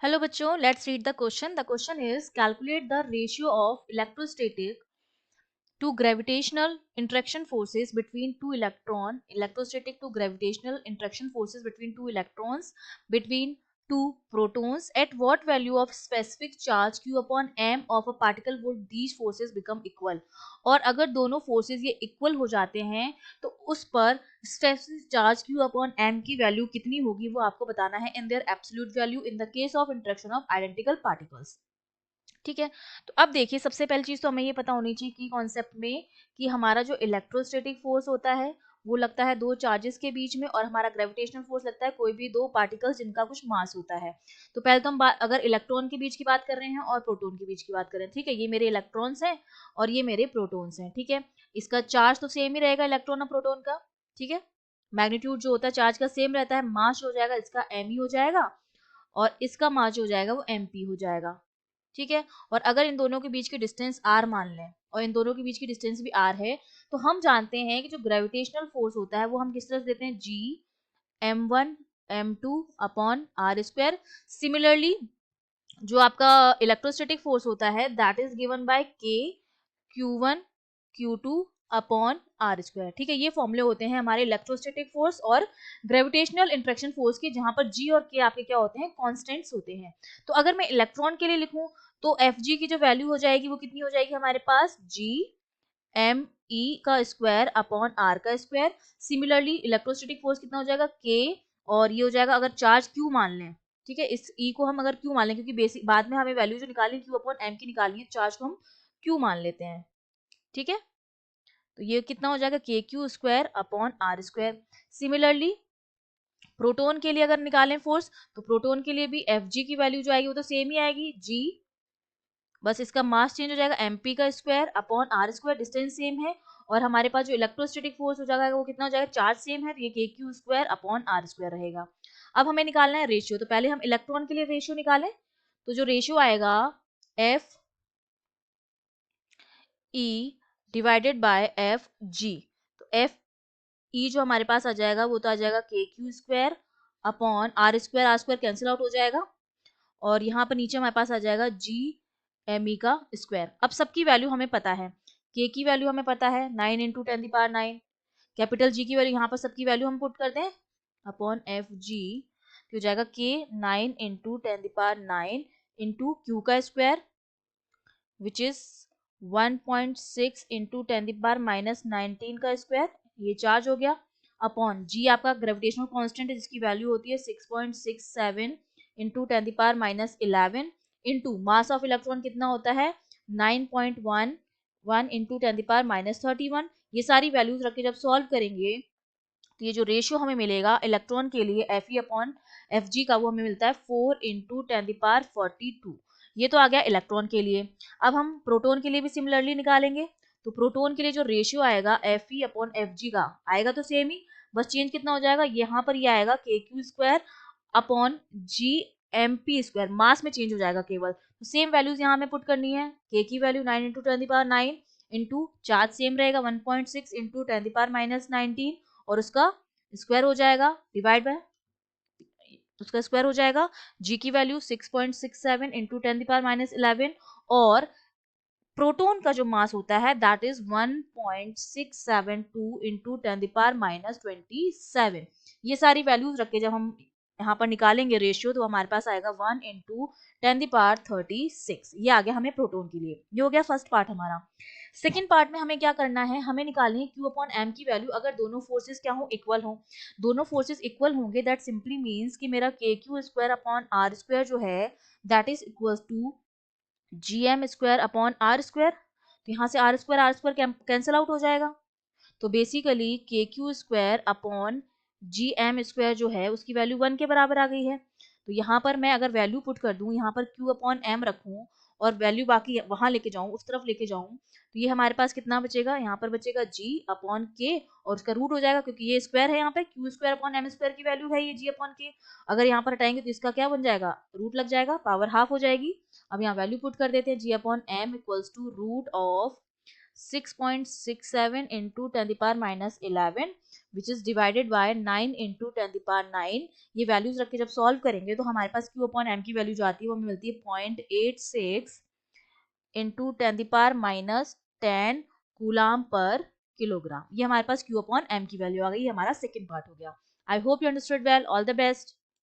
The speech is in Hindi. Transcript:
Hello बच्चों, let's read the question. The question is calculate the ratio of electrostatic to gravitational interaction forces between two electrostatic to gravitational interaction forces between two electrons between two protons at what value of specific charge q upon m of a particle would these forces become equal. और अगर दोनों forces ये equal हो जाते हैं तो उस पर specific charge q upon m की वैल्यू कितनी होगी वो आपको बताना है in their absolute value in the case of interaction of identical particles. ठीक है, तो अब देखिए सबसे पहली चीज तो हमें ये पता होनी चाहिए कि कॉन्सेप्ट में कि हमारा जो इलेक्ट्रोस्टैटिक फोर्स होता है वो लगता है दो चार्जेस के बीच में और हमारा ग्रेविटेशनल फोर्स लगता है कोई भी दो पार्टिकल्स जिनका कुछ मास होता है। तो पहले तो हम अगर इलेक्ट्रॉन के बीच की बात कर रहे हैं और प्रोटॉन के बीच की बात कर रहे हैं, ठीक है, ये मेरे इलेक्ट्रॉन्स हैं और ये मेरे प्रोटॉन्स हैं। ठीक है, इसका चार्ज तो सेम ही रहेगा इलेक्ट्रॉन और प्रोटॉन का। ठीक है, मैग्नीट्यूड जो होता है चार्ज का सेम रहता है, मास हो जाएगा इसका एम ही हो जाएगा और इसका मास जो हो जाएगा वो एम पी हो जाएगा। ठीक है, और अगर इन दोनों के बीच की डिस्टेंस r मान लें और इन दोनों के बीच की डिस्टेंस भी r है तो हम जानते हैं कि जो ग्रेविटेशनल फोर्स होता है वो हम किस तरह से देते हैं g m1 m2 upon r square. Similarly जो आपका इलेक्ट्रोस्टैटिक फोर्स होता है that is given by k q1 q2 upon R square. ठीक है, ये फॉर्मूले होते हैं हमारे इलेक्ट्रोस्टैटिक फोर्स और ग्रेविटेशनल इंट्रैक्शन फोर्स के, जहां पर जी और के आपके क्या होते हैं, कांस्टेंट्स होते हैं। तो अगर मैं इलेक्ट्रॉन के लिए लिखूं तो एफ जी की जो वैल्यू हो जाएगी वो कितनी हो जाएगी हमारे पास, जी एम ई का स्क्वायर अपॉन आर का स्क्वायर। सिमिलरली इलेक्ट्रोस्टैटिक फोर्स कितना हो जाएगा, के, और ये हो जाएगा अगर चार्ज क्यू मान लें, ठीक है, इस ई को हम अगर क्यू मान लें क्योंकि बेसिक बाद में हमें वैल्यू जो निकाली क्यू अपॉन एम की निकालनी है, चार्ज को हम क्यू मान लेते हैं। ठीक है, तो ये कितना हो जाएगा K Q square upon R square. Similarly proton के लिए अगर निकालें फोर्स तो प्रोटोन के लिए भी एफ जी की वैल्यू जो आएगी वो तो सेम ही आएगी, जी, बस इसका मास चेंज हो जाएगा एमपी का square upon R square, distance same है, और हमारे पास जो इलेक्ट्रोस्टैटिक फोर्स हो जाएगा वो कितना हो जाएगा, चार्ज सेम है तो ये K Q square upon R square रहेगा। अब हमें निकालना है रेशियो, तो पहले हम इलेक्ट्रॉन के लिए रेशियो निकालें। तो जो रेशियो आएगा F E divided by F G, तो एफ ई जो हमारे पास आ जाएगा वो तो आ जाएगा K Q square upon R square cancel out हो जाएगा, और यहाँ पर नीचे हमारे पास आ जाएगा जी एम ई का स्क्वायर। अब सबकी वैल्यू हमें पता है, के की वैल्यू हमें पता है 9 इंटू 10⁹, कैपिटल जी की वैल्यू यहाँ पर सबकी वैल्यू हम पुट कर दें अपॉन एफ जी, तो हो जाएगा के 9 इंटू 10⁹ इंटू क्यू का स्क्वायर विच इज 1.6 इंटू 10⁻⁻19 का स्क्वायर, ये चार्ज हो गया, अपॉन जी आपका ग्रेविटेशनल कांस्टेंट है जिसकी वैल्यू होती है 6.67 into 10⁻11 into mass of electron कितना होता है 9.11 इंटू 10⁻31। ये सारी वैल्यूज रख के जब सॉल्व करेंगे तो ये जो रेशियो हमें मिलेगा इलेक्ट्रॉन के लिए F E upon F G का, वो हमें मिलता है 4 इंटू 10⁻42। ये तो आ गया इलेक्ट्रॉन के लिए। अब हम प्रोटॉन के लिए भी सिमिलरली निकालेंगे, तो प्रोटॉन के लिए जो रेशियो आएगा F E upon F G का आएगा तो सेम ही, बस चेंज कितना हो जाएगा, यहाँ पर ये आएगा K Q square upon G M P square, mass में चेंज हो जाएगा केवल। तो सेम वैल्यूज यहाँ हमें पुट करनी है, के की value 9 into 10⁻9 into charge same रहेगा 1.6 इंटू 10⁻19 और उसका स्क्वायर हो जाएगा डिवाइड बाय, उसका स्क्वायर हो जाएगा, जी की वैल्यू 6.67 इंटू 10⁻11, और प्रोटॉन का जो मास होता है दैट इज 1.672 इंटू 10⁻27। ये सारी वैल्यूज रख के जब हम यहाँ पर निकालेंगे रेशियो तो हमारे पास आएगा 1 इंटू 10⁻36। ये आ गया हमें प्रोटॉन के लिए। ये हो गया फर्स्ट पार्ट हमारा। सेकेंड पार्ट में हमें क्या करना है, हमें निकालनी है क्यू अपॉन एम की वैल्यू अगर दोनों फोर्सेस क्या हो, इक्वल हो। दोनों फोर्सेस इक्वल होंगे दैट सिंपली मीन्स कि मेरा K Q square upon R square जो है that is equal to G M square upon R square. तो यहाँ से आर स्क्वायर कैंसिल आउट हो जाएगा, तो basically K Q square upon G M square जो है उसकी वैल्यू 1 के बराबर आ गई है। तो यहाँ पर मैं अगर वैल्यू पुट कर दूं, यहाँ पर क्यू अपॉन एम रखूं और वैल्यू बाकी वहां लेके जाऊं, उस तरफ लेके जाऊं, तो ये हमारे पास कितना बचेगा, यहाँ पर बचेगा जी अपॉन के और उसका रूट हो जाएगा क्योंकि ये स्क्वायर है, यहाँ पे Q square upon M square की वैल्यू है ये जी अपॉन के। अगर यहाँ पर हटाएंगे तो इसका क्या बन जाएगा, रूट लग जाएगा, पावर हाफ हो जाएगी। अब यहाँ वैल्यू पुट कर देते हैं, G upon M equals to root of 6.67 into 10⁻11 which is divided by 9 into 10⁹। ये वैल्यूज रख के जब सॉल्व करेंगे तो हमारे पास Q अपॉन M की वैल्यू जो आती है वो हमें मिलती है 0.86 इंटू 10⁻10 कूलाम पर किलोग्राम। ये हमारे पास Q अपॉन M की वैल्यू आ गई। ये हमारा सेकंड पार्ट हो गया। I hope you understood well. All the best.